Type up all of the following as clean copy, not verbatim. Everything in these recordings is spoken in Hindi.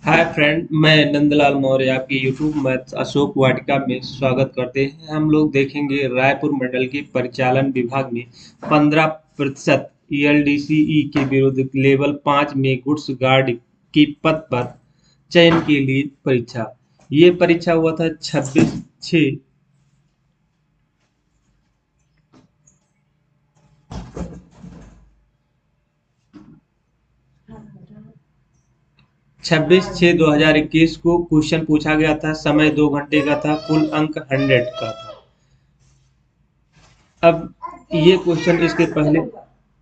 हाय फ्रेंड, मैं नंदलाल मौर्य आपके यूट्यूब मैथ्स अशोक वाटिका में स्वागत करते हैं। हम लोग देखेंगे रायपुर मंडल के परिचालन विभाग में 15% ईएलडीसीई के विरुद्ध लेवल 5 में गुड्स गार्ड की पद पर चयन के लिए परीक्षा। ये परीक्षा हुआ था 26/6 26/6/2021 को क्वेश्चन पूछा गया था। समय 2 घंटे का था। कुल अंक 100 का था। अब ये क्वेश्चन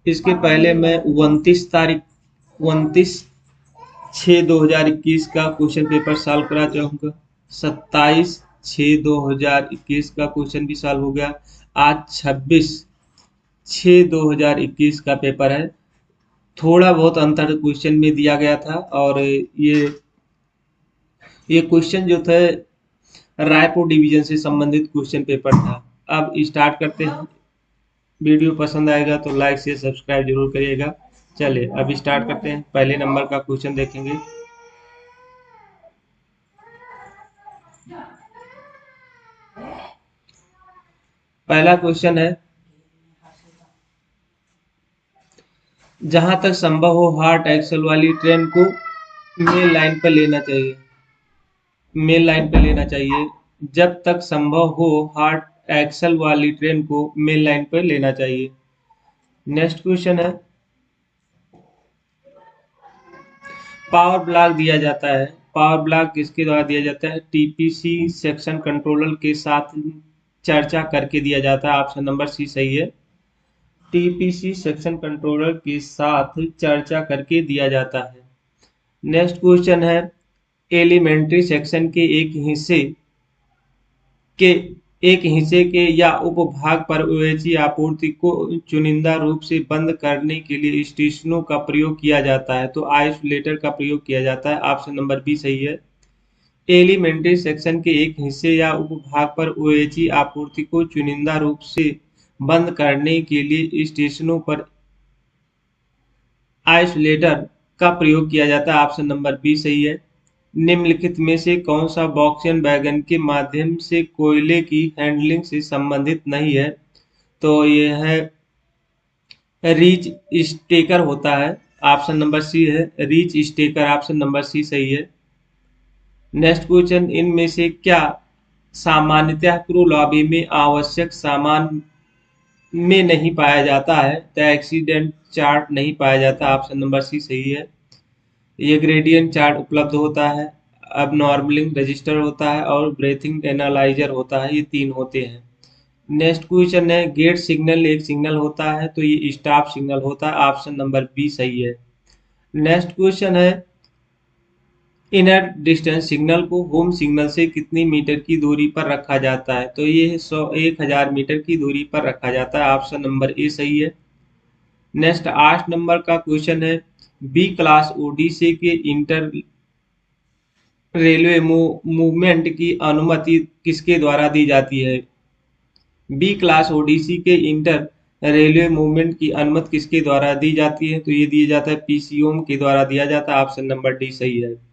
इसके पहले मैं 29/6/2021 का क्वेश्चन पेपर सॉल्व करा चाहूँगा। 27/6/2021 का क्वेश्चन भी सॉल्व हो गया। आज 26/6/2021 का पेपर है। थोड़ा बहुत अंतर क्वेश्चन में दिया गया था और ये क्वेश्चन जो थे रायपुर डिवीजन से संबंधित क्वेश्चन पेपर था। अब स्टार्ट करते हैं। वीडियो पसंद आएगा तो लाइक शेयर सब्सक्राइब जरूर करिएगा। चलिए अब स्टार्ट करते हैं। पहले नंबर का क्वेश्चन देखेंगे। पहला क्वेश्चन है, जहां तक संभव हो हार्ट एक्सल वाली ट्रेन को मेन लाइन पर लेना चाहिए। मेन लाइन पर लेना चाहिए। जब तक संभव हो हार्ट एक्सल वाली ट्रेन को मेन लाइन पर लेना चाहिए। नेक्स्ट क्वेश्चन है, पावर ब्लॉक दिया जाता है। पावर ब्लॉक किसके द्वारा दिया जाता है? टीपीसी सेक्शन कंट्रोलर के साथ चर्चा करके दिया जाता है। ऑप्शन नंबर सी सही है। टीपीसी सेक्शन कंट्रोलर के साथ चर्चा करके दिया जाता है। नेक्स्ट क्वेश्चन है, एलिमेंट्री सेक्शन के के एक हिस्से के या उपभाग पर ओएचई आपूर्ति को चुनिंदा रूप से बंद करने के लिए स्टेशनों का प्रयोग किया जाता है। तो आइसोलेटर का प्रयोग किया जाता है। ऑप्शन नंबर बी सही है। एलिमेंट्री सेक्शन के एक हिस्से या उपभाग पर ओएचई आपूर्ति को चुनिंदा रूप से बंद करने के लिए स्टेशनों पर आइसोलेटर का प्रयोग किया जाता है। ऑप्शन नंबर बी सही है। निम्नलिखित में से कौन सा बॉक्सियन वैगन के माध्यम से कोयले की हैंडलिंग से संबंधित नहीं है? तो ये है रीच स्टेकर होता है। ऑप्शन नंबर सी है, reach stacker. Option number C सही है। नेक्स्ट क्वेश्चन, इनमें से क्या सामान्यतः क्रू लॉबी में आवश्यक सामान में नहीं पाया जाता है? द एक्सीडेंट चार्ट नहीं पाया जाता। ऑप्शन नंबर सी सही है। ये ग्रेडियंट चार्ट उपलब्ध होता है, अब नॉर्मलिंग रजिस्टर होता है और ब्रेथिंग एनालाइजर होता है। ये 3 होते हैं। नेक्स्ट क्वेश्चन है, गेट सिग्नल एक सिग्नल होता है तो ये स्टॉप सिग्नल होता है। ऑप्शन नंबर बी सही है। नेक्स्ट क्वेश्चन है, इनर डिस्टेंस सिग्नल को होम सिग्नल से कितनी मीटर की दूरी पर रखा जाता है? तो ये 1000 मीटर की दूरी पर रखा जाता है। ऑप्शन नंबर ए सही है। नेक्स्ट 8 नंबर का क्वेश्चन है, बी क्लास ओडीसी के इंटर रेलवे मूवमेंट की अनुमति किसके द्वारा दी जाती है? बी क्लास ओडीसी के इंटर रेलवे मूवमेंट की अनुमति किसके द्वारा दी जाती है? तो ये दिया जाता है पीसीओम के द्वारा दिया जाता है। ऑप्शन नंबर डी सही है।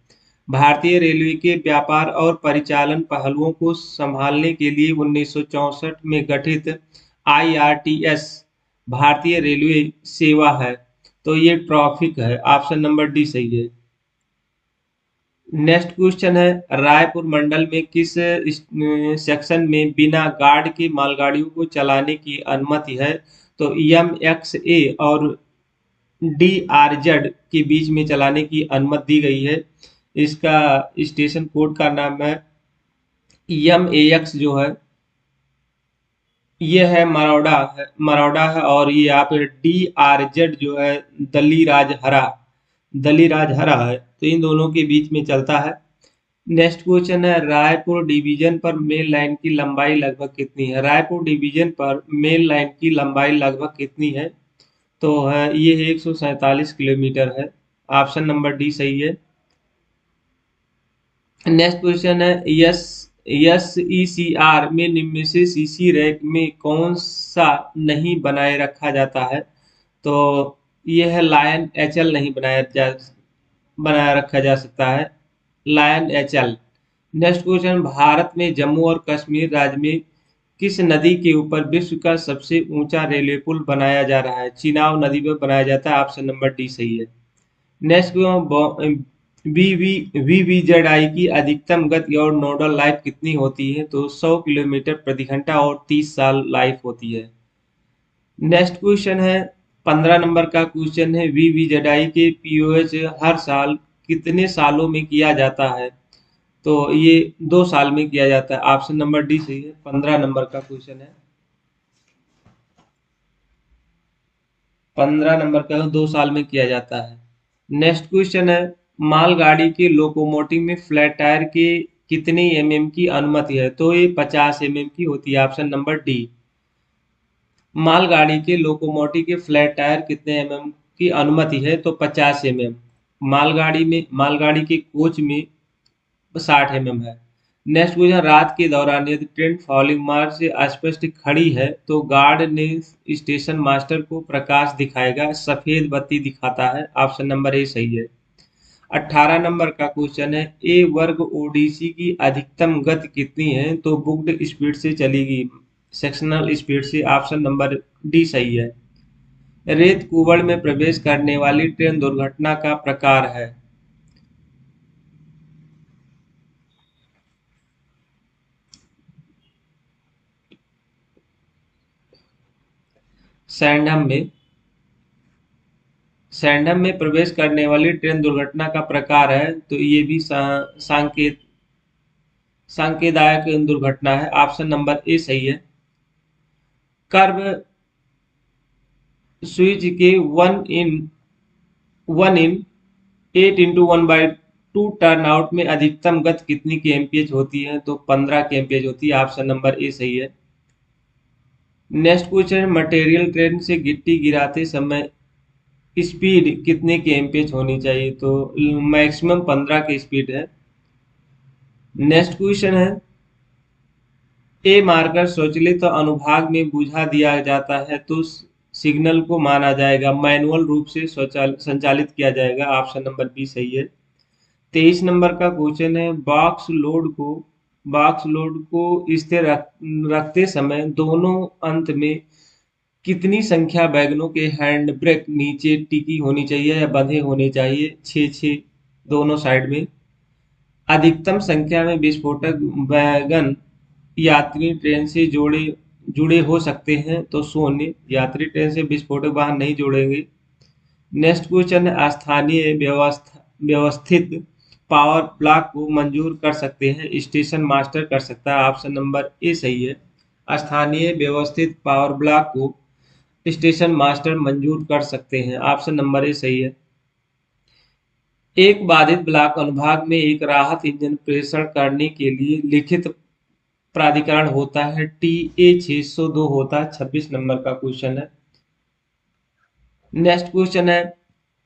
भारतीय रेलवे के व्यापार और परिचालन पहलुओं को संभालने के लिए 1964 में गठित आईआरटीएस भारतीय रेलवे सेवा है। तो ये ट्रैफिक है। ऑप्शन नंबर डी सही है। नेक्स्ट क्वेश्चन है, रायपुर मंडल में किस सेक्शन में बिना गार्ड की मालगाड़ियों को चलाने की अनुमति है? तो एमएक्सए और डीआरजेड के बीच में चलाने की अनुमति दी गई है। इसका स्टेशन कोड का नाम है एमएक्स जो है ये है मरौडा है और ये आप डीआरजेड जो है दलीराजहरा दलीराजहरा है। तो इन दोनों के बीच में चलता है। नेक्स्ट क्वेश्चन है, रायपुर डिवीजन पर मेन लाइन की लंबाई लगभग कितनी है? रायपुर डिवीजन पर मेन लाइन की लंबाई लगभग कितनी है? तो है ये 147 किलोमीटर है। ऑप्शन नंबर डी सही है। नेक्स्ट क्वेश्चन है, यस एसईसीआर में निम्न में से सीसी रैक में कौन सा नहीं बनाए रखा जाता है? तो यह है लायन एचएल नहीं बनाया रखा जा सकता है। Lion HL. Next question, Bharat में जम्मू और कश्मीर राज्य में किस नदी के ऊपर विश्व का सबसे ऊंचा रेलवे पुल बनाया जा रहा है? चिनाब नदी पर बनाया जाता है। ऑप्शन नंबर डी सही है। नेक्स्ट क्वेश्चन, वीवीजेडआई की अधिकतम गति और नोडल लाइफ कितनी होती है? तो 100 किलोमीटर प्रति घंटा और 30 साल लाइफ होती है। नेक्स्ट क्वेश्चन है 15 नंबर का क्वेश्चन है, वीवीजेडआई के पीओएच हर साल कितने सालों में किया जाता है? तो ये 2 साल में किया जाता है। ऑप्शन नंबर डी सही है। 15 नंबर का क्वेश्चन है। 15 नंबर का 2 साल में किया जाता है। नेक्स्ट क्वेश्चन है, मालगाड़ी के लोकोमोटिव में फ्लैट टायर के कितने एमएम की अनुमति है? तो ये 50 एमएम की होती है। Option number D. मालगाड़ी के लोकोमोटिव के फ्लैट टायर कितने एमएम की अनुमति है? तो 50 एमएम। मालगाड़ी के कोच में 60 एमएम है। नेक्स्ट क्वेश्चन, रात के दौरान यदि ट्रेन फॉलिंग मार्ग से अस्पष्ट खड़ी है तो गार्ड ने स्टेशन मास्टर को प्रकाश दिखाएगा, सफेद बत्ती दिखाता है। ऑप्शन नंबर ए सही है। 18 नंबर का क्वेश्चन है, ए वर्ग ओडीसी की अधिकतम गति कितनी है? तो बुक्ड स्पीड से चलेगी, सेक्शनल स्पीड से। ऑप्शन नंबर डी सही है। रेत कुबड़ में प्रवेश करने वाली ट्रेन दुर्घटना का प्रकार है? सैंडम में सैंडम में प्रवेश करने वाली ट्रेन दुर्घटना का प्रकार है, तो ये भी सांकेतिक दुर्घटना है। ऑप्शन नंबर ए सही है। कर्व स्विच के one in 8x1/2 turn out में अधिकतम गति कितनी kmph होती है? तो 15 kmph होती है। ऑप्शन नंबर ए सही है। नेक्स्ट क्वेश्चन, मटेरियल ट्रेन से गिट्टी गिराते समय स्पीड कितने kmph होनी चाहिए? तो मैक्सिमम 15 की स्पीड है। नेक्स्ट क्वेश्चन है, ए मार्कर स्वचालित अनुभाग में बुझा दिया जाता है तो सिग्नल को माना जाएगा, मैनुअल रूप से संचालित किया जाएगा। ऑप्शन नंबर बी सही है। 23 नंबर का क्वेश्चन है, बॉक्स लोड को स्थिर रखते समय दोनों अंत में कितनी संख्या वैगनों के हैंड ब्रेक नीचे टिकी होनी चाहिए या बंधे होने चाहिए? 6 दोनों साइड में। अधिकतम संख्या में विस्फोटक वैगन यात्री ट्रेन से जुड़े हो सकते हैं, तो शून्य। यात्री ट्रेन से विस्फोटक वाहन नहीं जोड़ेंगे। नेक्स्ट क्वेश्चन है, स्थानीय व्यवस्थित पावर ब्लॉक को मंजूर कर सकते हैं, स्टेशन मास्टर कर सकता है। ऑप्शन नंबर ए सही है। स्थानीय व्यवस्थित पावर ब्लॉक को स्टेशन मास्टर मंजूर कर सकते हैं। ऑप्शन नंबर ए सही है। एक बाधित ब्लॉक अनुभाग में एक राहत इंजन प्रेषण करने के लिए लिखित प्राधिकरण होता है, TA 602 होता है। 26 नंबर का क्वेश्चन है। नेक्स्ट क्वेश्चन है,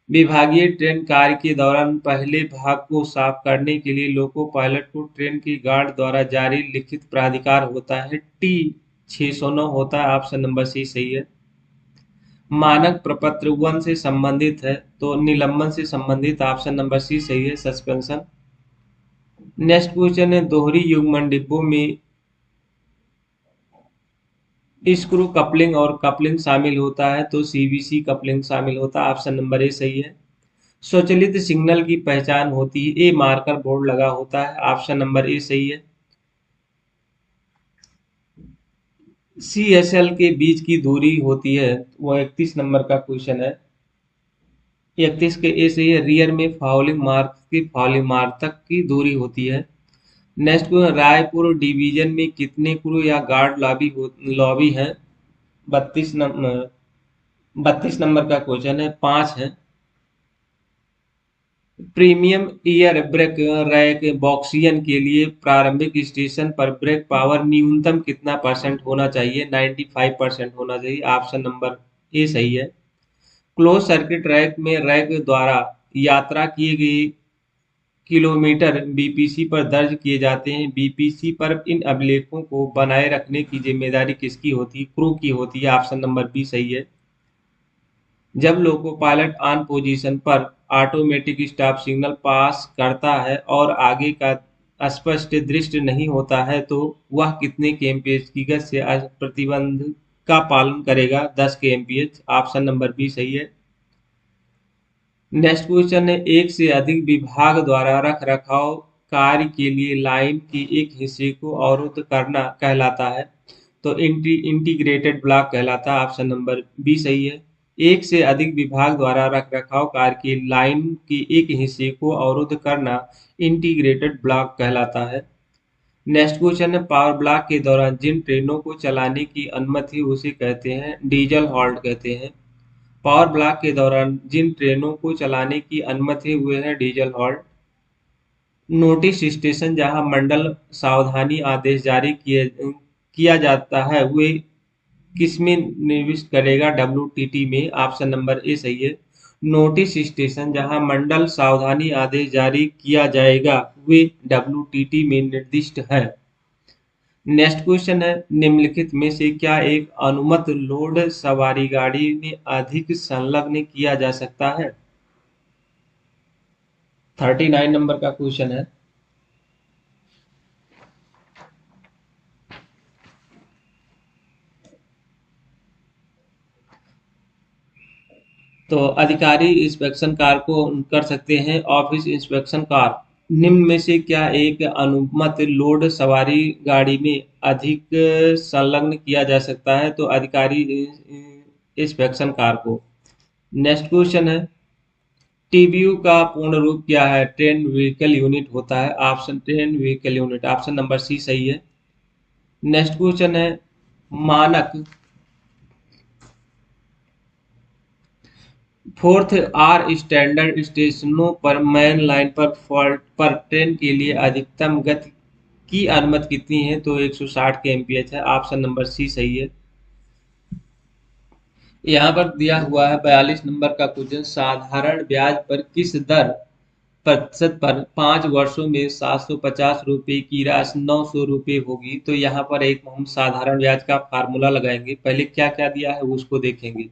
विभागीय ट्रेन कार्य के दौरान पहले भाग को साफ करने के लिए लोको पायलट को ट्रेन के गार्ड द्वारा जारी लिखित प्राधिकार होता है, T 609 होता है। ऑप्शन नंबर सी सही है। मानक प्रपत्र 1 से संबंधित है, तो निलंबन से संबंधित। ऑप्शन नंबर सी सही है, सस्पेंशन। नेक्स्ट क्वेश्चन है, दोहरी युग्मन डिब्बों में स्क्रू कपलिंग और कपलिंग शामिल होता है, तो सीवीसी कपलिंग शामिल होता है। ऑप्शन नंबर ए सही है। स्वचालित सिग्नल की पहचान होती है, ए मार्कर बोर्ड लगा होता है। ऑप्शन नंबर ए सही है। CSL के बीच की दूरी होती है, वो 31 नंबर का क्वेश्चन है। 31 के ए सही है। रियर में फाउलिंग मार्क की फाउलिंग मार्क तक की दूरी होती है। नेक्स्ट क्वेश्चन, रायपुर डिवीजन में कितने क्रू या गार्ड लॉबी है? 32 नंबर का क्वेश्चन है, 5 है। प्रीमियम एयर ब्रेक रैक बॉक्सियन के लिए प्रारंभिक स्टेशन पर ब्रेक पावर न्यूनतम कितना परसेंट होना चाहिए? 95% होना चाहिए। ऑप्शन नंबर ए सही है। क्लोज सर्किट रैक में रैक द्वारा यात्रा किए गए किलोमीटर बीपीसी पर दर्ज किए जाते हैं। बीपीसी पर इन अभिलेखों को बनाए रखने की जिम्मेदारी किसकी होती है? क्रू की होती है। ऑप्शन नंबर बी सही है। जब लोको पायलट ऑन पोजीशन पर ऑटोमेटिक स्टॉप सिग्नल पास करता है और आगे का स्पष्ट दृश्य नहीं होता है तो वह कितने kmph की गति से प्रतिबंध का पालन करेगा? 10 kmph। ऑप्शन नंबर बी सही है। नेक्स्ट क्वेश्चन है, एक से अधिक विभाग द्वारा रख रखाव कार्य के लिए लाइन के एक हिस्से को अवरुद्ध करना कहलाता है, तो इंटीग्रेटेड ब्लॉक कहलाता है। ऑप्शन नंबर बी सही है। एक से अधिक विभाग द्वारा रख रखाव कार्य की लाइन के एक हिस्से को अवरुद्ध करना इंटीग्रेटेड ब्लॉक कहलाता है। नेक्स्ट क्वेश्चन है, पावर ब्लॉक के दौरान जिन ट्रेनों को चलाने की अनुमति उसे कहते हैं डीजल हॉल्ट कहते हैं। पावर ब्लॉक के दौरान जिन ट्रेनों को चलाने की अनुमति हुए हैं डीजल हॉल्ट। नोटिस स्टेशन जहां मंडल सावधानी आदेश जारी किया जाता है वे किसमें निर्दिष्ट करेगा? WTT में। ऑप्शन नंबर ए सही है। नोटिस स्टेशन जहां मंडल सावधानी आदेश जारी किया जाएगा वे WTT में निर्दिष्ट है। नेक्स्ट क्वेश्चन है, निम्नलिखित में से क्या एक अनुमत लोड सवारी गाड़ी में अधिक संलग्न किया जा सकता है? 39 नंबर का क्वेश्चन है। तो अधिकारी इंस्पेक्शन कार को कर सकते हैं ऑफिस इंस्पेक्शन कार। निम्न में से क्या एक अनुमत लोड सवारी गाड़ी में अधिक संलग्न किया जा सकता है? तो अधिकारी इंस्पेक्शन कार को। नेक्स्ट क्वेश्चन है, टीबीयू का पूर्ण रूप क्या है? ट्रेन व्हीकल यूनिट होता है। Option train vehicle unit. Option number C सही है। नेक्स्ट क्वेश्चन है, मानक फोर्थ आर स्टैंडर्ड स्टेशनों पर मेन लाइन पर फॉल्ट पर ट्रेन के लिए अधिकतम गति की अनुमति कितनी है? तो 160 kmph है। ऑप्शन नंबर सी सही है। यहाँ पर दिया हुआ है 42 नंबर का क्वेश्चन, साधारण ब्याज पर किस दर प्रतिशत पर 5 वर्षों में 750 रुपये की राशि 900 रुपये होगी? तो यहाँ पर एक हम साधारण ब्याज का फार्मूला लगाएंगे। पहले क्या क्या दिया है उसको देखेंगे।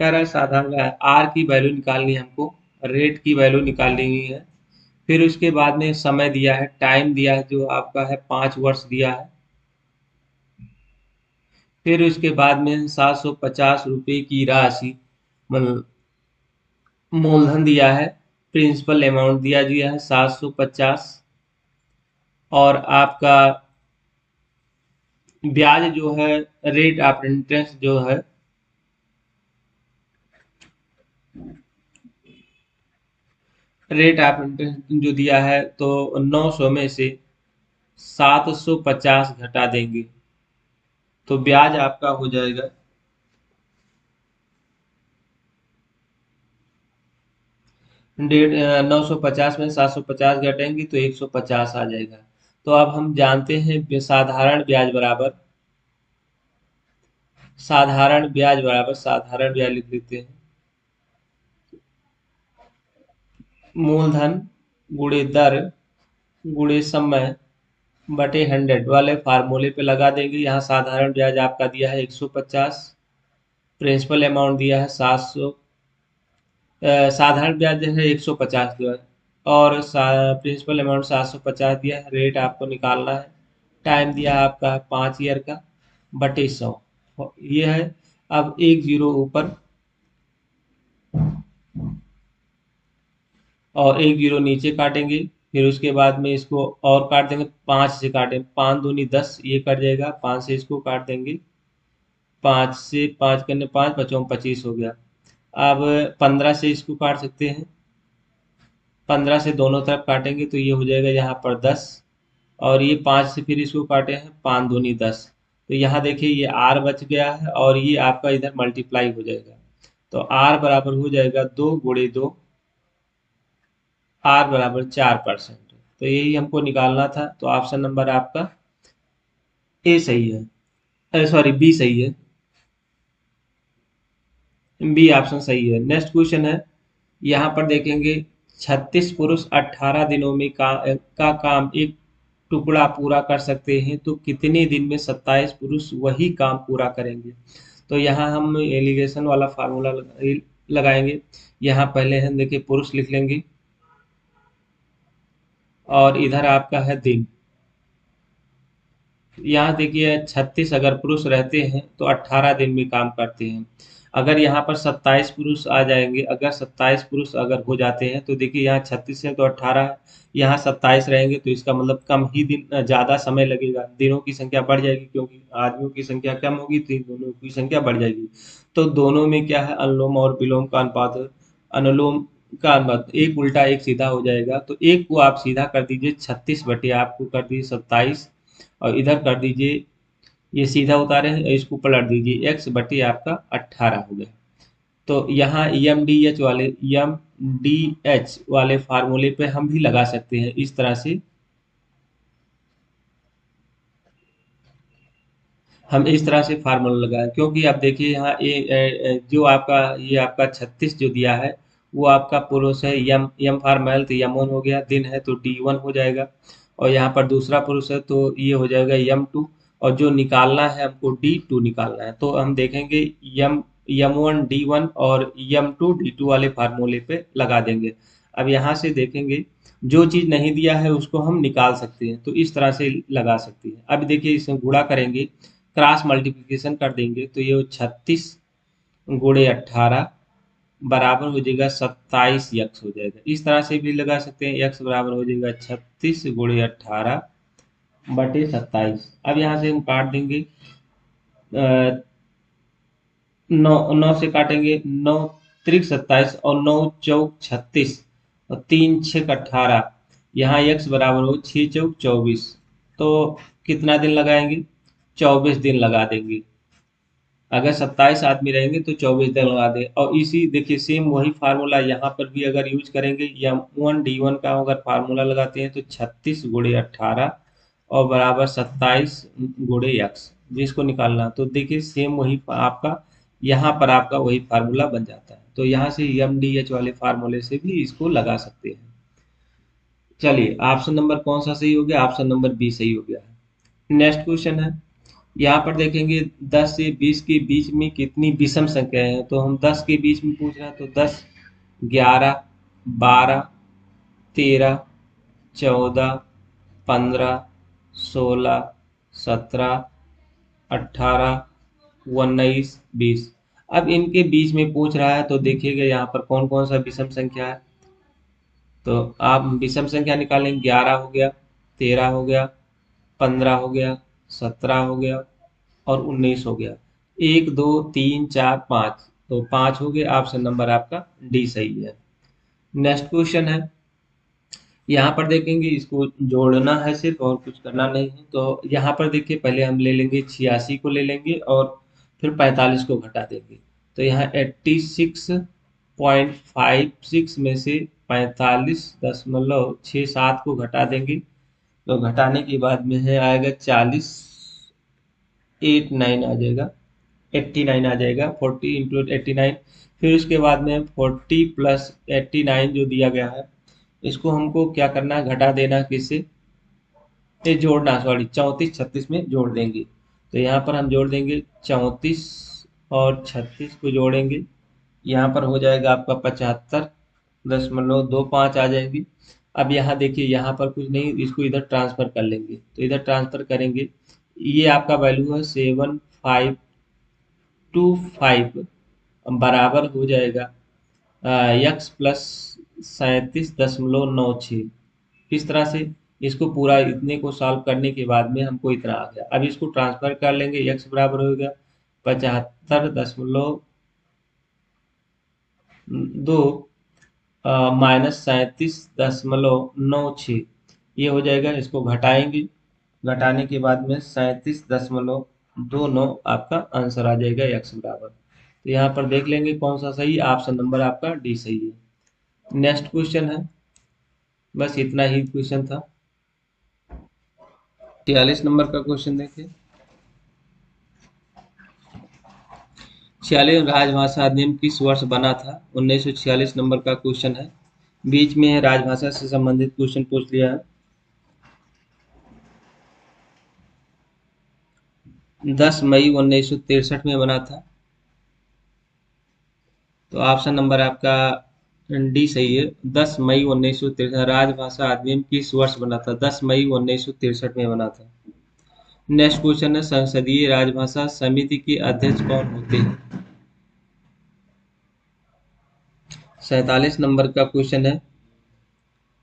कह रहा है साधारण ब्याज आर की वैल्यू निकालनी है हमको, रेट की वैल्यू निकालनी है, फिर उसके बाद में समय दिया है, टाइम दिया है जो आपका है 5 वर्ष दिया है, फिर उसके बाद में 750 रुपये की राशि मतलब मूलधन दिया है, प्रिंसिपल अमाउंट दिया गया है 750, और आपका ब्याज जो है रेट ऑफ इंटरेस्ट जो है रेट ऑफ इंटरेस्ट जो दिया है तो 900 में से 750 घटा देंगे तो ब्याज आपका हो जाएगा 950 में 750 घटेंगे तो 150 आ जाएगा। तो अब हम जानते हैं साधारण ब्याज लिख लेते हैं, मूलधन गुणे दर गुणे समय बटे 100 वाले फार्मूले पे लगा देंगे। यहाँ साधारण ब्याज आपका दिया है 150, प्रिंसिपल अमाउंट दिया है 700, साधारण ब्याज जो है 150 जो है, और प्रिंसिपल अमाउंट 750 दिया है, रेट आपको निकालना है, टाइम दिया है आपका 5 ईयर का बटे 100 ये है। अब एक जीरो ऊपर और एक जीरो नीचे काटेंगे, फिर उसके बाद में इसको और काट देंगे, 5 से काटेंगे, 5 दूनी 10 ये कट जाएगा, 5 से इसको काट देंगे, 5 से 5 करने 5 बचों 25 हो गया। अब 15 से इसको काट सकते हैं, 15 से दोनों तरफ काटेंगे तो ये हो जाएगा यहाँ पर 10, और ये 5 से फिर इसको काटे हैं, 5 दूनी 10, तो यहाँ देखिए ये आर बच गया है और ये आपका इधर मल्टीप्लाई हो जाएगा, तो आर बराबर हो जाएगा 2 × 2, आर बराबर 4%। तो यही हमको निकालना था, तो ऑप्शन नंबर आपका ए सही है, सॉरी बी सही है, बी ऑप्शन सही है। नेक्स्ट क्वेश्चन है, यहाँ पर देखेंगे 36 पुरुष 18 दिनों में का काम एक टुकड़ा पूरा कर सकते हैं तो कितने दिन में 27 पुरुष वही काम पूरा करेंगे? तो यहाँ हम एलिगेशन वाला फार्मूला लगाएंगे। यहाँ पहले हम देखिए पुरुष लिख लेंगे और इधर आपका है दिन। यहाँ देखिए 36 अगर पुरुष रहते हैं तो 18 दिन में काम करते हैं। अगर यहाँ पर 27 पुरुष आ जाएंगे, अगर 27 पुरुष अगर हो जाते हैं तो देखिए यहाँ 36 है तो 18 है, यहाँ 27 रहेंगे तो इसका मतलब कम ही दिन, ज़्यादा समय लगेगा, दिनों की संख्या बढ़ जाएगी क्योंकि आदमियों की संख्या कम होगी तो दोनों की संख्या बढ़ जाएगी। तो दोनों में क्या है, अनुलोम और विलोम का अनुपात है। अनुलोम का अनुपात एक उल्टा एक सीधा हो जाएगा, तो एक को आप सीधा कर दीजिए 36 बटे आपको कर दीजिए 27, और इधर कर दीजिए, ये सीधा उतारे हैं इसको पलट दीजिए, x बटे आपका 18 हो गया। तो यहाँ एम डी एच वाले फार्मूले पे हम भी लगा सकते हैं इस तरह से। हम इस तरह से फार्मूला लगाएं क्योंकि आप देखिए यहाँ जो आपका ये आपका 36 जो दिया है वो आपका पुरुष है, यम यम फॉर मेल तो यम वन हो गया, दिन है तो डी वन हो जाएगा, और यहाँ पर दूसरा पुरुष है तो ये हो जाएगा यम टू, और जो निकालना है हमको डी टू निकालना है, तो हम देखेंगे यम यम वन डी वन और यम टू डी टू वाले फार्मूले पे लगा देंगे। अब यहाँ से देखेंगे जो चीज़ नहीं दिया है उसको हम निकाल सकते हैं, तो इस तरह से लगा सकते हैं। अब देखिए इसमें गुणा करेंगे, क्रॉस मल्टीप्लिकेशन कर देंगे तो ये 36 गुणे 18 बराबर हो जाएगा 27 यक्स हो जाएगा। इस तरह से भी लगा सकते हैं, यक्स बराबर हो जाएगा 36 गुणे 18 बटे 27। अब यहाँ से हम काट देंगे, नौ नौ से काटेंगे, नौ त्रिक 27 और नौ चौक 36 और तीन छक 18, यहाँ x बराबर हो 6 चौक 24, तो कितना दिन लगाएंगे, 24 दिन लगा देंगे। अगर 27 आदमी रहेंगे तो 24 दिन लगा दें, और इसी देखिए सेम वही फार्मूला यहाँ पर भी अगर यूज करेंगे, या वन डी वन का अगर फार्मूला लगाते हैं तो 36 गुणे 18 और बराबर 27 गुणे एक्स, जिसको निकालना तो देखिए सेम वही आपका यहाँ पर आपका वही फार्मूला बन जाता है। तो यहाँ से एम डी एच वाले फार्मूले से भी इसको लगा सकते हैं। चलिए ऑप्शन नंबर कौन सा सही हो गया, ऑप्शन नंबर बी सही हो गया है। नेक्स्ट क्वेश्चन है, यहाँ पर देखेंगे 10 से 20 के बीच में कितनी विषम संख्याएं हैं, तो हम 10 के बीच में पूछ रहे हैं तो 10, 11, 12, 13, 14, 15, 16, 17, 18, 19, 20। अब इनके बीच में पूछ रहा है तो देखिएगा यहाँ पर कौन कौन सा विषम संख्या है, तो आप विषम संख्या निकालेंगे, 11 हो गया, 13 हो गया, 15 हो गया, 17 हो गया और 19 हो गया। एक दो तीन चार पाँच, तो पाँच हो गए, ऑप्शन नंबर आपका डी सही है। नेक्स्ट क्वेश्चन है, यहाँ पर देखेंगे इसको जोड़ना है सिर्फ और कुछ करना नहीं है, तो यहाँ पर देखिए पहले हम ले लेंगे 86 को ले लेंगे और फिर 45 को घटा देंगे, तो यहाँ 86.56 में से 45.67 को घटा देंगे, तो घटाने के बाद में है आएगा 40, 89 आ जाएगा, 89 आ जाएगा, 40 इंटू 89। फिर उसके बाद में 40 प्लस 89 जो दिया गया है इसको हमको क्या करना है, घटा देना किससे, ये जोड़ना, सॉरी 34 36 में जोड़ देंगे, तो यहाँ पर हम जोड़ देंगे 34 और 36 को जोड़ेंगे, यहाँ पर हो जाएगा आपका 75.25 आ जाएगी। अब यहाँ देखिए यहाँ पर कुछ नहीं, इसको इधर ट्रांसफर कर लेंगे, तो इधर ट्रांसफर करेंगे, ये आपका वैल्यू है 7525 बराबर हो जाएगा यक्स प्लस 37.96। इस तरह से इसको पूरा इतने को सॉल्व करने के बाद में हमको इतना आ गया। अब इसको ट्रांसफर कर लेंगे, यक्स बराबर हो गया 75.2 माइनस 37.96, ये हो जाएगा, इसको घटाएंगे, घटाने के बाद में 37.29 आपका आंसर आ जाएगा यक्स बराबर। तो यहाँ पर देख लेंगे कौन सा सही, ऑप्शन नंबर आपका डी सही है। नेक्स्ट क्वेश्चन है, बस इतना ही क्वेश्चन था। 46 नंबर का क्वेश्चन देखिए, 46 राजभाषा अधिनियम किस वर्ष बना था, 1946 नंबर का क्वेश्चन है। बीच में है राजभाषा से संबंधित क्वेश्चन पूछ लिया है। 10 मई 1963 में बना था। तो ऑप्शन नंबर आपका डी सही है। 10 मई 1963 राजभाषा अधिनियम किस वर्ष बना था? 10 मई 1963 में बना था। नेक्स्ट क्वेश्चन है, संसदीय राजभाषा समिति के अध्यक्ष कौन होते हैं? 47 नंबर का क्वेश्चन है,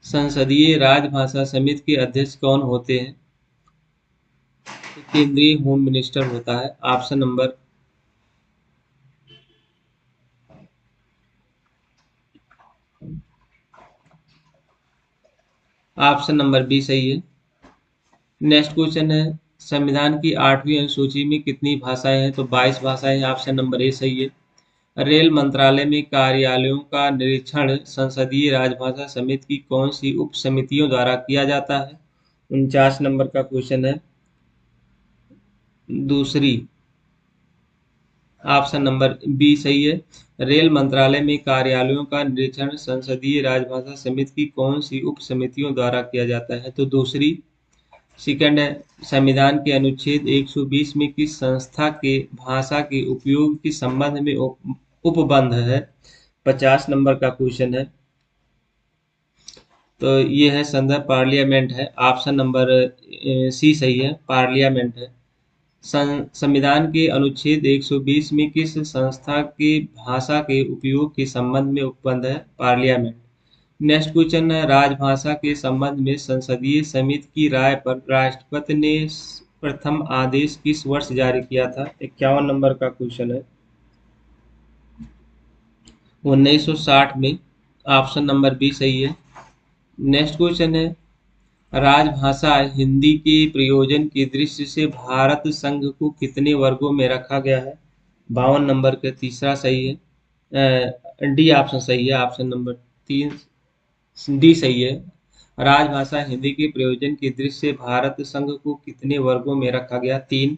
संसदीय राजभाषा समिति के अध्यक्ष कौन होते हैं? तो केंद्रीय होम मिनिस्टर होता है। ऑप्शन नंबर बी सही है। नेक्स्ट क्वेश्चन है, संविधान की 8वीं अनुसूची में कितनी भाषाएं हैं? तो 22 भाषाएं। ऑप्शन नंबर ए सही है। रेल मंत्रालय में कार्यालयों का निरीक्षण संसदीय राजभाषा समिति की कौन सी उप समितियों द्वारा किया जाता है? 49 नंबर का क्वेश्चन है, दूसरी। ऑप्शन नंबर बी सही है। रेल मंत्रालय में कार्यालयों का निरीक्षण संसदीय राजभाषा समिति की कौन सी उप समितियों द्वारा किया जाता है? तो दूसरी। सेकंड है, संविधान के अनुच्छेद 120 में किस संस्था के भाषा के उपयोग के संबंध में उपबंध है? 50 नंबर का क्वेश्चन है। तो ये है संदर्भ पार्लियामेंट है। ऑप्शन नंबर सी सही है, पार्लियामेंट है। संविधान के अनुच्छेद 120 में किस संस्था के भाषा के उपयोग के संबंध में उपबंध है? पार्लियामेंट। नेक्स्ट क्वेश्चन है, राजभाषा के संबंध में संसदीय समिति की राय पर राष्ट्रपति ने प्रथम आदेश किस वर्ष जारी किया था? 51 नंबर का क्वेश्चन है, 1960 में। ऑप्शन नंबर बी सही है। नेक्स्ट क्वेश्चन है, राजभाषा हिंदी के प्रयोजन की दृष्टि से भारत संघ को कितने वर्गों में रखा गया है? 52 नंबर का तीसरा सही है। डी ऑप्शन सही है। ऑप्शन नंबर 3 डी सही है। राजभाषा हिंदी के प्रयोजन की दृष्टि से भारत संघ को कितने वर्गों में रखा गया? 3।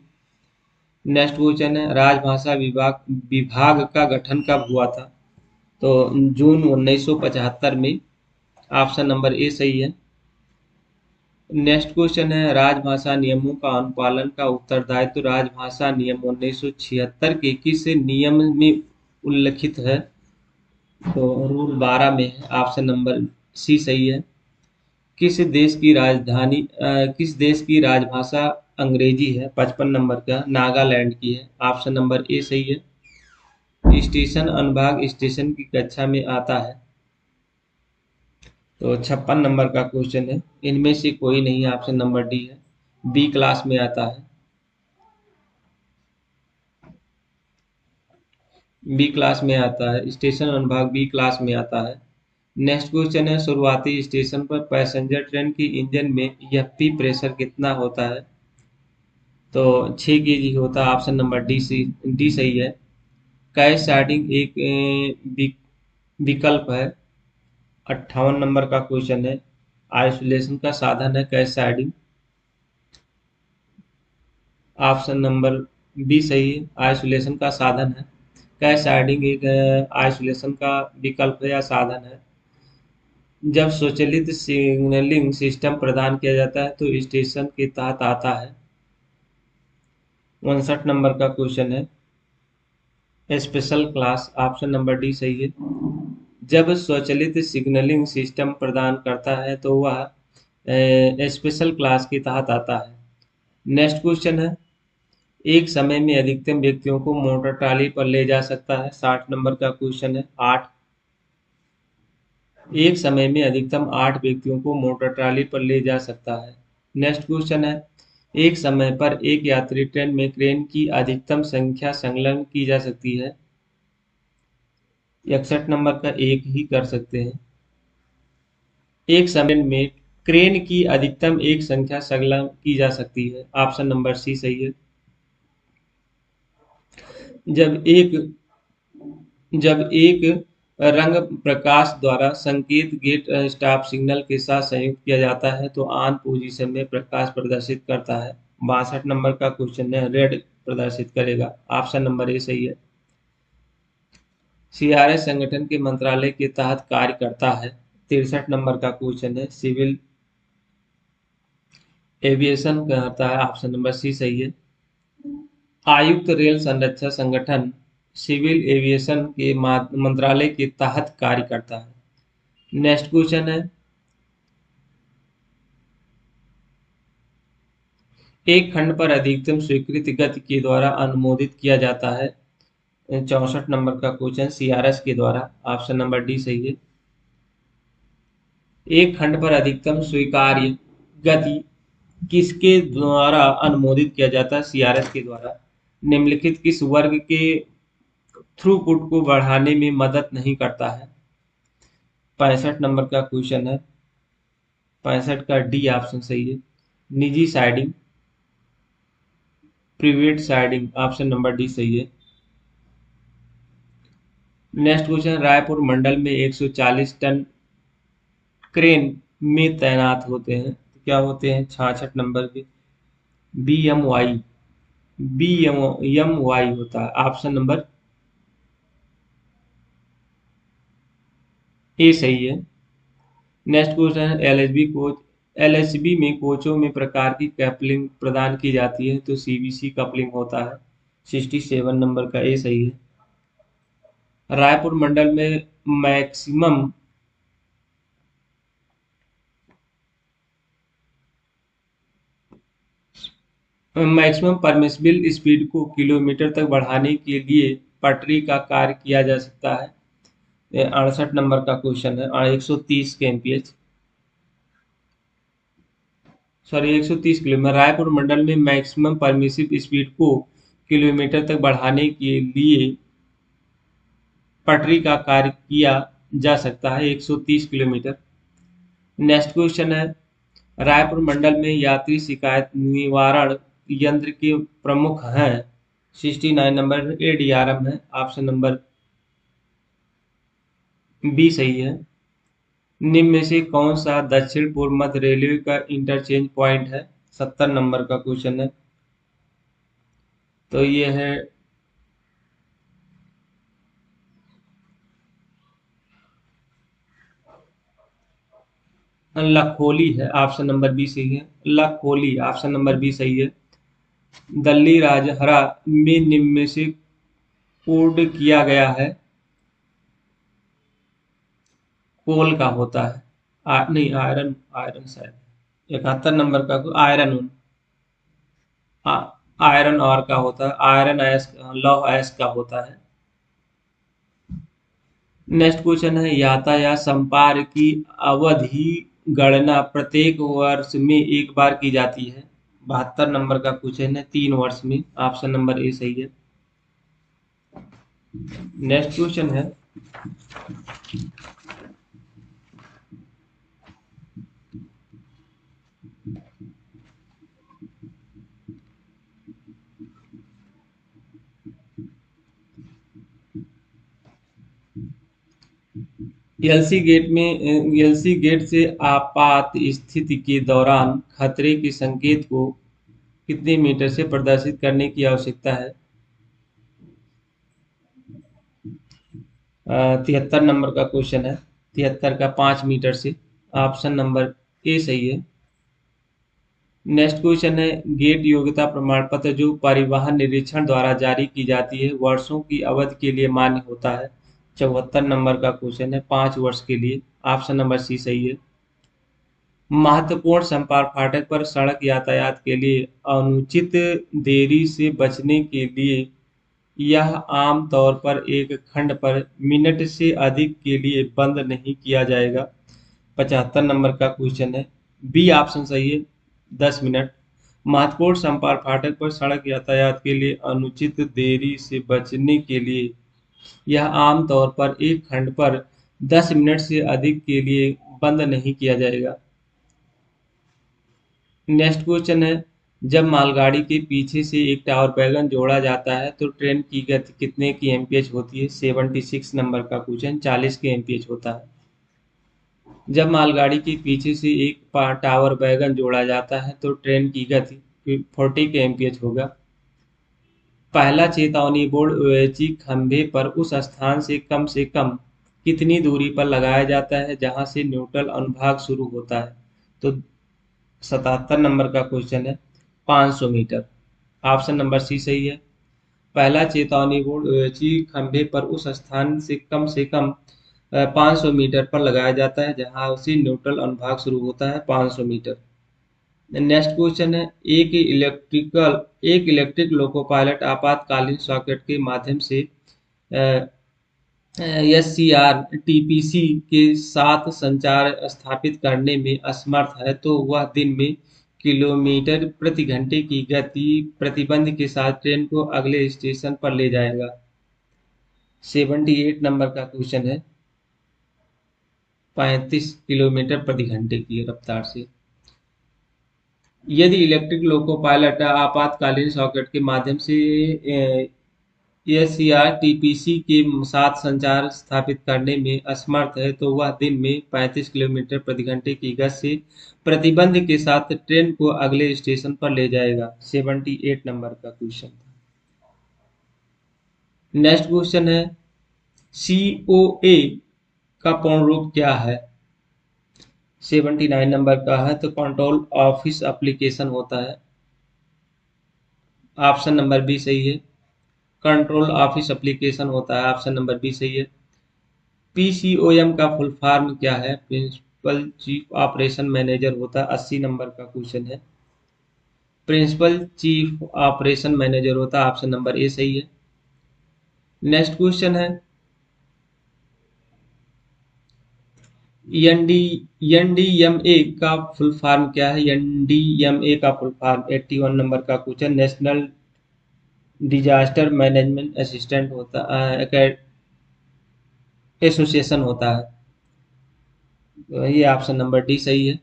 नेक्स्ट क्वेश्चन है, राजभाषा विभाग विभाग का गठन कब हुआ था? तो जून 1975 में। ऑप्शन नंबर ए सही है। नेक्स्ट क्वेश्चन है, राजभाषा नियमों का अनुपालन का उत्तरदायित्व राजभाषा नियम 1976 के किस नियम में उल्लिखित है? तो रूल 12 में है। ऑप्शन नंबर सी सही है। किस देश की राजभाषा अंग्रेजी है? 55 नंबर का, नागालैंड की है। ऑप्शन नंबर ए सही है। स्टेशन अनुभाग स्टेशन की कक्षा में आता है। तो 56 नंबर का क्वेश्चन है, इनमें से कोई नहीं। ऑप्शन नंबर डी है, बी क्लास में आता है। बी क्लास में आता है, स्टेशन अनुभाग बी क्लास में आता है। नेक्स्ट क्वेश्चन है, शुरुआती स्टेशन पर पैसेंजर ट्रेन के इंजन में एफपी प्रेशर कितना होता है? तो 6 केजी होता है। ऑप्शन नंबर डी सही है। कैश शार्टिंग एक विकल्प है। 58 नंबर का क्वेश्चन है, आइसोलेशन का साधन है catch siding. Option number B सही है, आइसोलेशन का साधन है। कैश शार्टिंग एक आइसोलेशन का विकल्प है या साधन है। जब स्वचालित सिग्नलिंग सिस्टम प्रदान किया जाता है तो स्टेशन के तहत आता है। 59 नंबर का क्वेश्चन है, special class. Option number D सही है। जब स्वचालित सिग्नलिंग सिस्टम प्रदान करता है तो वह स्पेशल क्लास के तहत आता है। नेक्स्ट क्वेश्चन है, एक समय में अधिकतम व्यक्तियों को मोटर ट्रॉली पर ले जा सकता है? 60 नंबर का क्वेश्चन है, 8। एक समय में अधिकतम 8 व्यक्तियों को मोटर ट्रॉली पर ले जा सकता है। नेक्स्ट क्वेश्चन है, एक समय पर एक यात्री ट्रेन में क्रेन की अधिकतम संख्या संलग्न की जा सकती है? 61 नंबर का एक ही कर सकते हैं। एक समय में क्रेन की अधिकतम एक संख्या संलग्न की जा सकती है। ऑप्शन नंबर सी सही है। जब एक जब एक रंग प्रकाश द्वारा संकेत गेट स्टॉप सिग्नल के साथ संयुक्त किया जाता है तो ऑन पोजीशन में प्रकाश प्रदर्शित करता है। 62 नंबर का क्वेश्चन है, रेड प्रदर्शित करेगा। ऑप्शन नंबर ए सही है। सीआरएस संगठन के मंत्रालय के तहत कार्य करता है। 63 नंबर का क्वेश्चन है, सिविल एविएशन करता है। ऑप्शन नंबर सी सही है। आयुक्त रेल संरक्षा संगठन सिविल एविएशन के मंत्रालय के तहत कार्य करता है। नेक्स्ट क्वेश्चन है, एक खंड पर अधिकतम स्वीकृत गति के द्वारा अनुमोदित किया जाता है। 64 नंबर का क्वेश्चन, सीआरएस के द्वारा। ऑप्शन नंबर डी सही है। एक खंड पर अधिकतम स्वीकार्य गति किसके द्वारा अनुमोदित किया जाता है? सीआरएस के द्वारा। निम्नलिखित किस वर्ग के थ्रूपुट को बढ़ाने में मदद नहीं करता है? 65 नंबर का क्वेश्चन है, 65 का डी ऑप्शन सही है। निजी siding, private siding. Option number D सही है। नेक्स्ट क्वेश्चन, रायपुर मंडल में 140 टन क्रेन में तैनात होते हैं, तो क्या होते हैं? 66 नंबर के बीएमवाई, बीएमवाई होता है। ऑप्शन नंबर ए सही है। नेक्स्ट क्वेश्चन है, एलएचबी में कोचों में प्रकार की कपलिंग प्रदान की जाती है, तो सीवीसी कपलिंग होता है। 67 नंबर का ए सही है। रायपुर मंडल में मैक्सिमम परमिसिबल स्पीड को किलोमीटर तक बढ़ाने के लिए पटरी का कार्य किया जा सकता है। 68 नंबर का क्वेश्चन है, 130 के एमपीएच, सॉरी 130 किलोमीटर। रायपुर मंडल में मैक्सिमम परमिसिव स्पीड को किलोमीटर तक बढ़ाने के लिए पटरी का कार्य किया जा सकता है, 130 किलोमीटर। नेक्स्ट क्वेश्चन है, रायपुर मंडल में यात्री शिकायत निवारण यंत्र के प्रमुख हैं। 69 नंबर एडीआरएम है। ऑप्शन नंबर बी सही है। निम्न में से कौन सा दक्षिण पूर्व मध्य रेलवे का इंटरचेंज पॉइंट है? 70 नंबर का क्वेश्चन है, तो ये है लखोली है। ऑप्शन नंबर बी सही है, लखोली। ऑप्शन नंबर बी सही है। दल्ली राजहरा में निम्न में से कोड किया गया है, कोल का होता है। नहीं, आयरन, आयरन शायद 71 नंबर का आयरन, आयरन और का होता है, आयरन एस, लौह एस का होता है। नेक्स्ट क्वेश्चन है, यातायात संपार की अवधि गणना प्रत्येक वर्ष में एक बार की जाती है। 72 नंबर का क्वेश्चन है, 3 वर्ष में। ऑप्शन नंबर ए सही है। नेक्स्ट क्वेश्चन है, एलसी गेट से आपात स्थिति के दौरान खतरे के संकेत को कितने मीटर से प्रदर्शित करने की आवश्यकता है? 73 नंबर का क्वेश्चन है, 73 का 5 मीटर से। ऑप्शन नंबर ए सही है। नेक्स्ट क्वेश्चन है, गेट योग्यता प्रमाण पत्र जो परिवहन निरीक्षण द्वारा जारी की जाती है वर्षों की अवधि के लिए मान्य होता है। 74 नंबर का क्वेश्चन है, 5 वर्ष के लिए। ऑप्शन नंबर सी सही है। महत्वपूर्ण संपर्क फाटक पर सड़क यातायात के लिए अनुचित देरी से बचने के लिए यह आम तौर पर एक खंड पर मिनट से अधिक के लिए बंद नहीं किया जाएगा। 75 नंबर का क्वेश्चन है, बी ऑप्शन सही है, 10 मिनट। महत्वपूर्ण संपर्क फाटक पर सड़क यातायात के लिए अनुचित देरी से बचने के लिए यह आम तौर पर एक खंड पर 10 मिनट से अधिक के लिए बंद नहीं किया जाएगा। नेक्स्ट क्वेश्चन है, जब मालगाड़ी के पीछे से एक टावर वैगन जोड़ा जाता है तो ट्रेन की गति कितने की एमपीएच होती है? 76 नंबर का क्वेश्चन, 40 के एमपीएच होता है। जब मालगाड़ी के पीछे से एक टावर वैगन जोड़ा जाता है तो ट्रेन की गति 40 के एमपीएच होगा। पहला चेतावनी बोर्ड ओएची खंभे पर उस स्थान से कम कितनी दूरी पर लगाया जाता है जहां से न्यूट्रल अनुभाग शुरू होता है? तो 77 नंबर का क्वेश्चन है, 500 मीटर। ऑप्शन नंबर सी सही है। पहला चेतावनी बोर्ड ओएचई खंभे पर उस स्थान से कम 500 मीटर पर लगाया जाता है जहां से न्यूट्रल अनुभाग शुरू होता है 500 मीटर। नेक्स्ट क्वेश्चन है, एक इलेक्ट्रिक लोको पायलट आपातकालीन सॉकेट के माध्यम से एससीआर टीपीसी के साथ संचार स्थापित करने में असमर्थ है तो वह दिन में किलोमीटर प्रति घंटे की गति प्रतिबंध के साथ ट्रेन को अगले स्टेशन पर ले जाएगा। 78 नंबर का क्वेश्चन है, 35 किलोमीटर प्रति घंटे की रफ्तार से। यदि इलेक्ट्रिक लोको पायलट आपातकालीन सॉकेट के माध्यम से एससीआर टीपीसी के साथ संचार स्थापित करने में असमर्थ है तो वह दिन में 35 किलोमीटर प्रति घंटे की गति से प्रतिबंध के साथ ट्रेन को अगले स्टेशन पर ले जाएगा। 78 नंबर का क्वेश्चन था। नेक्स्ट क्वेश्चन है, सीओए का पूर्ण रूप क्या है? 79 नंबर का है, तो कंट्रोल ऑफिस एप्लीकेशन होता है। ऑप्शन नंबर बी सही है, कंट्रोल ऑफिस एप्लीकेशन होता है। ऑप्शन नंबर बी सही है। पीसीओएम का फुल फॉर्म क्या है? प्रिंसिपल चीफ ऑपरेशन मैनेजर होता है। 80 नंबर का क्वेश्चन है, प्रिंसिपल चीफ ऑपरेशन मैनेजर होता है। ऑप्शन नंबर ए सही है। नेक्स्ट क्वेश्चन है, एनडीएमए का फुल फॉर्म क्या है? एनडीएमए का फुल फॉर्म 81 नंबर का question national disaster management assistant होता एसोसिएशन होता है। तो ये ऑप्शन नंबर डी सही है,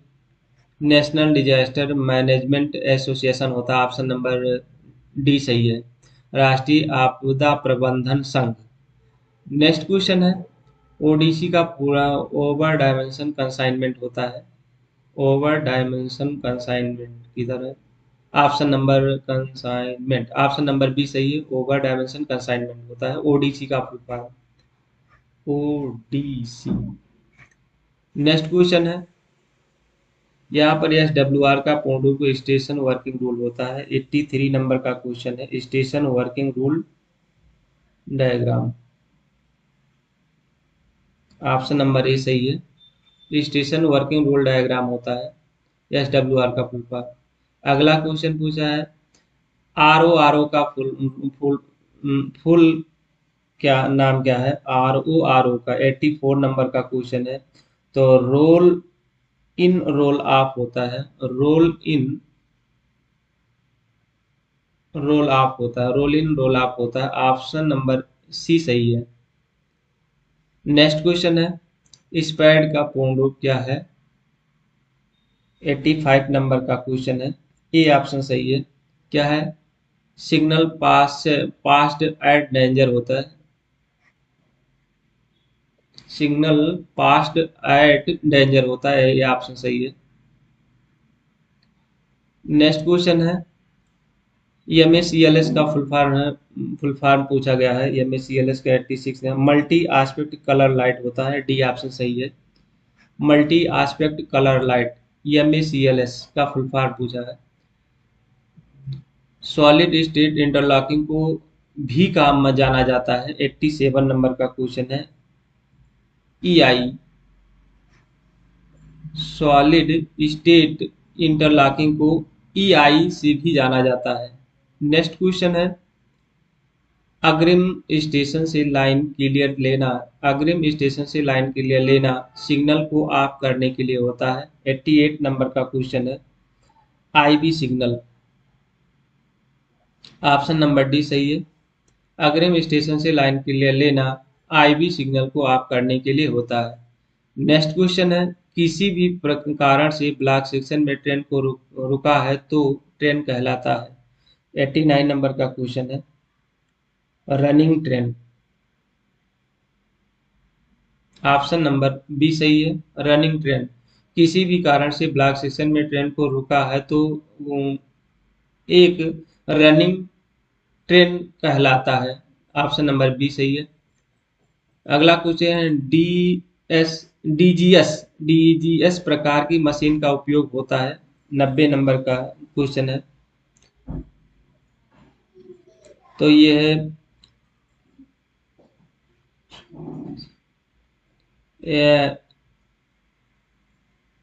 नेशनल डिजास्टर मैनेजमेंट एसोसिएशन होता है। ऑप्शन नंबर डी सही है, राष्ट्रीय आपदा प्रबंधन संघ। नेक्स्ट क्वेश्चन है, ओडीसी का पूरा ओवर डायमेंशन कंसाइनमेंट होता है। ओवर डायमेंशन कंसाइनमेंट किधर है? Option number consignment, option number B सही है, ओवर डायमेंशन कंसाइनमेंट होता है ओडीसी का full form, ODC. Next question है, यहाँ पर एसडब्ल्यूआर का पूर्ण रूप स्टेशन वर्किंग रूल होता है। 83 नंबर का क्वेश्चन है, station working rule diagram. Option number A सही है, स्टेशन वर्किंग रूल डायग्राम होता है एसडब्ल्यूआर का फुल फॉर्म। अगला क्वेश्चन पूछा है, आरओ का फुल क्या नाम क्या है? आरओ का 84 नंबर का क्वेश्चन है, तो रोल इन रोल ऑफ होता है। रोल इन रोल ऑफ होता है, रोल इन रोल ऑफ होता है। ऑप्शन नंबर सी सही है। नेक्स्ट क्वेश्चन है, स्पैड का पूर्ण रूप क्या है? 85 नंबर का क्वेश्चन है, ए ऑप्शन सही है। क्या है? सिग्नल पास्ट एट डेंजर होता है। सिग्नल पास्ट एट डेंजर होता है, ये ऑप्शन सही है। नेक्स्ट क्वेश्चन है, एमएसईएलएस का फुल फॉर्म पूछा गया है। एमएसईएलएस का 86 है, मल्टी एस्पेक्ट कलर लाइट होता है। डी ऑप्शन सही है, मल्टी एस्पेक्ट कलर लाइट एमएसईएलएस का फुल फॉर्म पूछा है। सॉलिड स्टेट इंटरलॉकिंग को भी काम में जाना जाता है। 87 नंबर का क्वेश्चन है, ईआई सॉलिड स्टेट इंटरलॉकिंग को ईआई से भी जाना जाता है। नेक्स्ट क्वेश्चन है, अग्रिम स्टेशन से लाइन क्लियर लेना, अग्रिम स्टेशन से लाइन क्लियर लेना सिग्नल को ऑफ करने के लिए होता है। 88 नंबर का क्वेश्चन है, IB signal. Option number D सही है, अग्रिम स्टेशन से लाइन क्लियर लेना आईबी सिग्नल को ऑफ करने के लिए होता है। नेक्स्ट क्वेश्चन है, किसी भी कारण से ब्लॉक सेक्शन में ट्रेन को रुका है तो ट्रेन कहलाता है। 89 नंबर का क्वेश्चन है, running train. Option number B सही है, रनिंग ट्रेन। किसी भी कारण से ब्लॉक सेक्शन में ट्रेन को रुका है तो एक रनिंग ट्रेन कहलाता है। ऑप्शन नंबर बी सही है। अगला क्वेश्चन है, डीजीएस प्रकार की मशीन का उपयोग होता है। 90 नंबर का क्वेश्चन है। तो ये है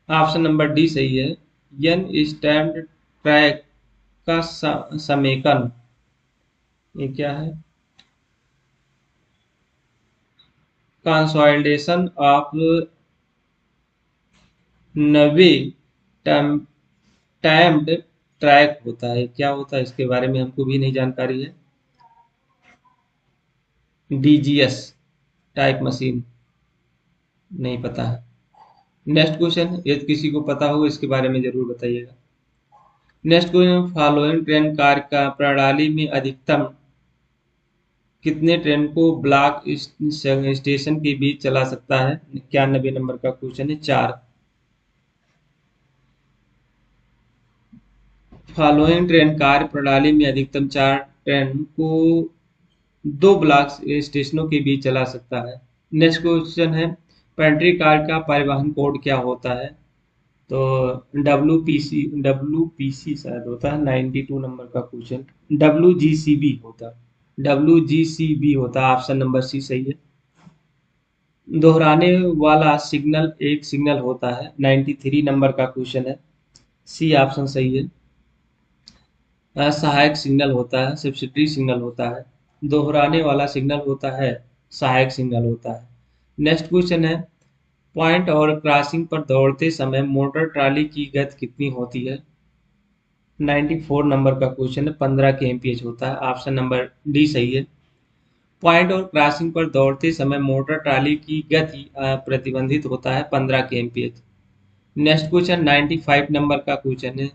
ऑप्शन नंबर डी सही है। यन स्टैम्प्ड ट्रैक का समेकन, ये क्या है? कंसोलिडेशन ऑफ नवे टाइम्ड ट्रैक होता है। क्या होता है इसके बारे में हमको भी नहीं जानकारी है। डीजीएस टाइप मशीन, नहीं पता है। नेक्स्ट क्वेश्चन, यदि किसी को पता हो इसके बारे में जरूर बताइएगा। नेक्स्ट क्वेश्चन, फॉलोइंग ट्रेन कार्य का प्रणाली में अधिकतम कितने ट्रेन को ब्लॉक स्टेशन के बीच चला सकता है? 91 नंबर का क्वेश्चन है। 4। फॉलोइंग ट्रेन कार्य प्रणाली में अधिकतम 4 ट्रेन को 2 ब्लॉक स्टेशनों के बीच चला सकता है। नेक्स्ट क्वेश्चन है, पेंट्री कार का परिवहन कोड क्या होता है? तो डब्ल्यू पी सी शायद होता है। 92 नंबर का क्वेश्चन, WGCB होता है। WGCB होता है। ऑप्शन नंबर सी सही है। दोहराने वाला सिग्नल एक सिग्नल होता है। 93 नंबर का क्वेश्चन है। सी ऑप्शन सही है। सहायक सिग्नल होता है, सब्सिडरी सिग्नल होता है। दोहराने वाला सिग्नल होता है, सहायक सिग्नल होता है। नेक्स्ट क्वेश्चन है, पॉइंट और क्रॉसिंग पर दौड़ते समय मोटर ट्रॉली की गति कितनी होती है? 94 नंबर का क्वेश्चन है। 15 के एमपीएच होता है। ऑप्शन नंबर डी सही है। पॉइंट और क्रॉसिंग पर दौड़ते समय मोटर ट्रॉली की गति प्रतिबंधित होता है 15 के एमपीएच। नेक्स्ट क्वेश्चन 95 नंबर का क्वेश्चन है,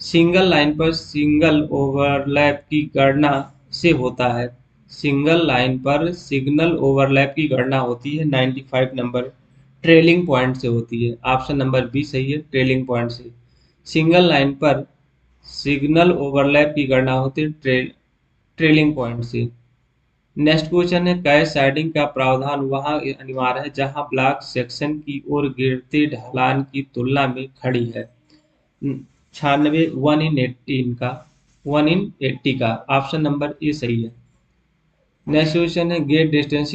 सिंगल लाइन पर सिग्नल ओवरलैप की गणना से होता है। सिंगल लाइन पर सिग्नल ओवरलैप की गणना होती है 95 नंबर, ट्रेलिंग पॉइंट से होती है। ऑप्शन नंबर बी सही है, ट्रेलिंग पॉइंट से। सिंगल लाइन पर सिग्नल ओवरलैप की गणना होती है ट्रेलिंग पॉइंट से। नेक्स्ट क्वेश्चन है, कैश साइडिंग का प्रावधान वहां अनिवार्य है जहां ब्लॉक सेक्शन की ओर गिरते ढलान की तुलना में खड़ी है। 96 1 in 80 का ऑप्शन नंबर ए सही है। नेक्स्ट क्वेश्चन है, गेट डिस्टेंस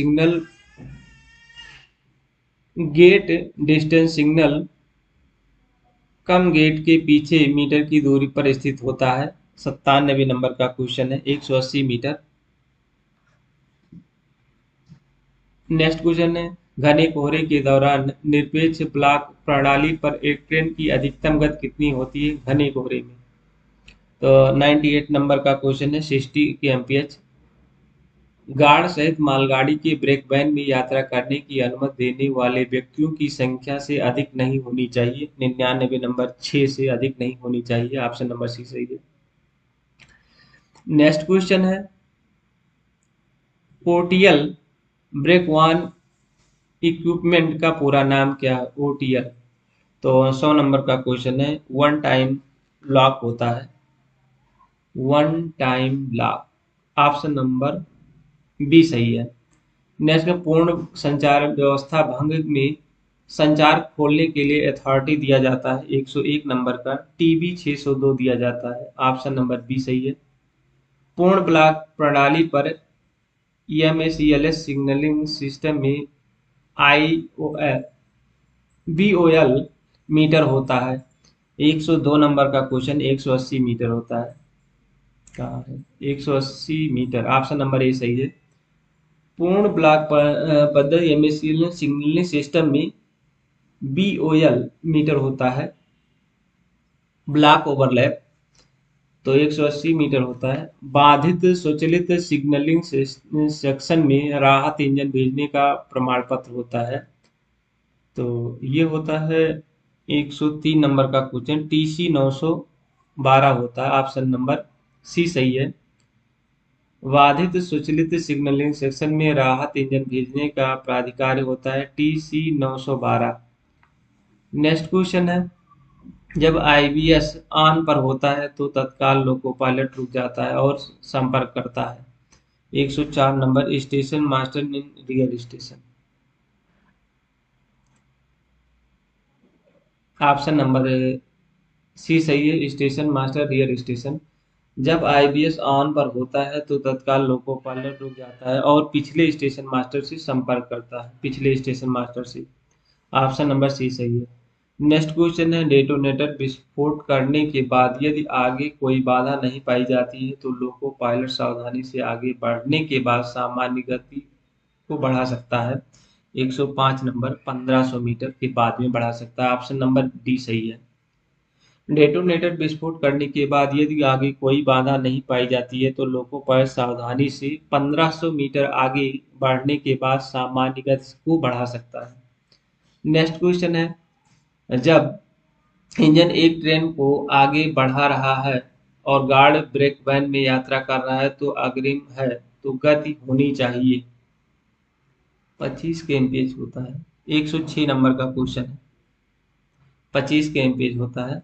सिग्नल कम गेट के पीछे मीटर की दूरी पर स्थित होता है। 97 नंबर का क्वेश्चन है, 180 मीटर। नेक्स्ट क्वेश्चन है, घने कोहरे के दौरान निरपेक्ष ब्लॉक प्रणाली पर एक ट्रेन की अधिकतम गति कितनी होती है घने कोहरे में? तो 98 नंबर का क्वेश्चन है, 60 के एमपीएच। गार्ड सहित मालगाड़ी के ब्रेक वैन में यात्रा करने की अनुमति देने वाले व्यक्तियों की संख्या से अधिक नहीं होनी चाहिए। 99 नंबर 6 से अधिक नहीं होनी चाहिए। ऑप्शन नंबर सी सही है। नेक्स्ट क्वेश्चन है, ओटीएल ब्रेक वन इक्विपमेंट का पूरा नाम क्या है? ओटीएल। तो 100 नंबर का क्वेश्चन है, वन टाइम लॉक होता है। One time lock, option number B सही है। नेक्स्ट में, पूर्ण संचार व्यवस्था भंग में संचार खोलने के लिए अथॉरिटी दिया जाता है। 101 नंबर का टीबी 602 दिया जाता है। ऑप्शन नंबर बी सही है। पूर्ण ब्लॉक प्रणाली पर ईएमएस सिग्नलिंग सिस्टम में आईओएल बीओएल मीटर होता है। 102 नंबर का क्वेश्चन, 180 मीटर होता है। कहाँ है? 180 मीटर, ऑप्शन नंबर ए सही है। पूर्ण ब्लॉक पद्धति ईएमएस सिग्नलिंग सिस्टम में बीओएल मीटर होता है। ब्लॉक ओवरलैप तो 180 मीटर होता है। बाधित स्वचालित सिग्नलिंग सेक्शन में राहत इंजन भेजने का प्रमाण पत्र होता है। तो ये होता है 103 नंबर का क्वेश्चन, टीसी 912 होता है। ऑप्शन नंबर सी सही है। बाधित स्वचालित सिग्नलिंग सेक्शन में राहत इंजन भेजने का प्राधिकार होता है टीसी 912। नेक्स्ट क्वेश्चन है, जब आईबीएस ऑन पर होता है तो तत्काल लोको पायलट रुक जाता है और संपर्क करता है। 104 number, station master in real station. Option number C सही है, स्टेशन मास्टर रियल स्टेशन। जब आईबीएस ऑन पर होता है तो तत्काल लोको पायलट रुक जाता है और पिछले स्टेशन मास्टर से संपर्क करता है, पिछले स्टेशन मास्टर से। ऑप्शन नंबर सी सही है। नेक्स्ट क्वेश्चन है, डेटोनेटर विस्फोट करने के बाद यदि आगे कोई बाधा नहीं पाई जाती है तो लोको पायलट सावधानी से आगे बढ़ने के बाद सामान्य गति को बढ़ा सकता है। 105 नंबर 1500 मीटर के बाद में बढ़ा सकता है। ऑप्शन नंबर डी सही है। डेटोनेटर विस्फोट करने के बाद यदि आगे कोई बाधा नहीं पाई जाती है तो लोको पायलट सावधानी से 1500 मीटर आगे बढ़ने के बाद सामान्य गति को बढ़ा सकता है। नेक्स्ट क्वेश्चन है, जब इंजन एक ट्रेन को आगे बढ़ा रहा है और गार्ड ब्रेक वैन में यात्रा कर रहा है तो अग्रिम है तो गति होनी चाहिए 25 के एमपीएच होता है। 106 नंबर का क्वेश्चन है, 25 के एमपीएच होता है।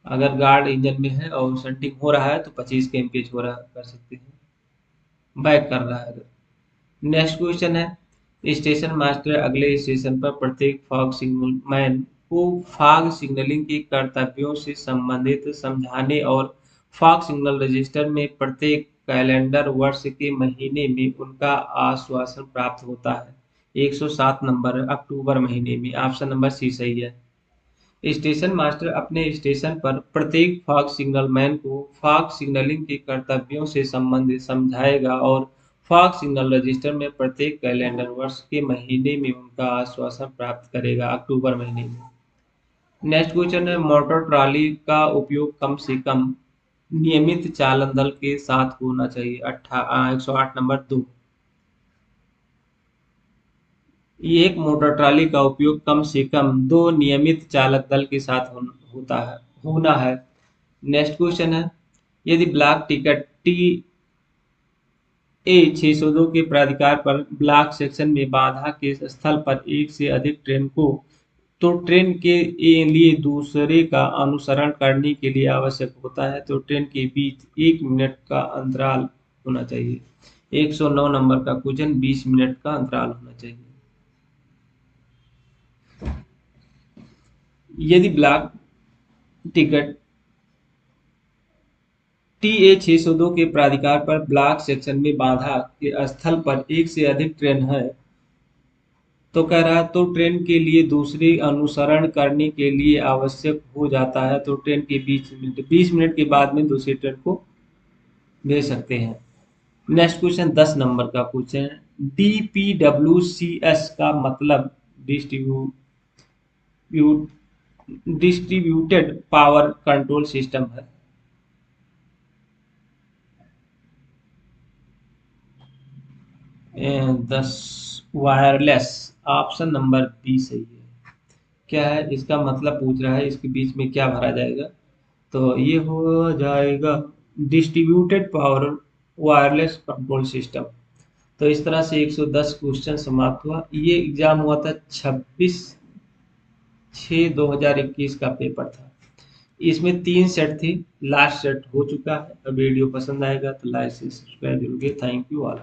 अगर गार्ड इंजन में है और शंटिंग हो रहा है तो 25 के एमपीएच हो रहा कर सकते हैं, बैक कर रहा है अगर। नेक्स्ट क्वेश्चन है, स्टेशन मास्टर अगले स्टेशन पर प्रत्येक फॉग सिग्नल मैन को फॉग सिग्नलिंग के कर्तव्यों से संबंधित समझाने और फॉग सिग्नल रजिस्टर में प्रत्येक कैलेंडर वर्ष के महीने में उनका आश्वासन प्राप्त होता है। 107 नंबर अक्टूबर महीने में। ऑप्शन नंबर सी सही है। स्टेशन मास्टर अपने स्टेशन पर प्रत्येक फॉग सिग्नल मैन को फॉग सिग्नलिंग के कर्तव्यों से संबंधित समझाएगा और फॉग सिग्नल रजिस्टर में प्रत्येक कैलेंडर वर्ष के महीने में उनका आश्वासन प्राप्त करेगा अक्टूबर महीने में। नेक्स्ट क्वेश्चन है, मोटर ट्रॉली का उपयोग कम से कम नियमित चालन दल के साथ होना चाहिए। 108 नंबर 2। ये एक मोटर ट्रॉली का उपयोग कम से कम 2 नियमित चालक दल के साथ होता है होना है। नेक्स्ट क्वेश्चन है, यदि ब्लॉक टिकट टी ए 602 के प्राधिकार पर ब्लॉक सेक्शन में बाधा के स्थल पर एक से अधिक ट्रेन को तो ट्रेन के लिए दूसरे का अनुसरण करने के लिए आवश्यक होता है तो ट्रेन के बीच 1 मिनट का अंतराल होना चाहिए। 109 नंबर का क्वेश्चन, 20 मिनट का अंतराल होना चाहिए। यदि ब्लॉक टिकट टीए 602 के प्राधिकार पर ब्लॉक सेक्शन में बाधा के स्थल पर एक से अधिक ट्रेन है तो कह रहा है तो ट्रेन के लिए दूसरी अनुसरण करने के लिए आवश्यक हो जाता है तो ट्रेन के बीच 20 मिनट के बाद में दूसरी ट्रेन को भेज सकते हैं। नेक्स्ट क्वेश्चन 10 नंबर का क्वेश्चन है, डीपीडब्ल्यूसीएस का मतलब डिस्ट्रीब्यूटेड पावर कंट्रोल सिस्टम है। 10 वायरलेस। ऑप्शन नंबर बी सही है। क्या है इसका मतलब पूछ रहा है, इसके बीच में क्या भरा जाएगा, तो ये हो जाएगा distributed power wireless control system. तो इस तरह से 110 क्वेश्चन समाप्त हुआ। ये एग्जाम हुआ था 26/6/2021 का पेपर था। इसमें 3 सेट थे, लास्ट सेट हो चुका है। वीडियो पसंद आएगा तो लाइक से सब्सक्राइब जरूर। Thank you all.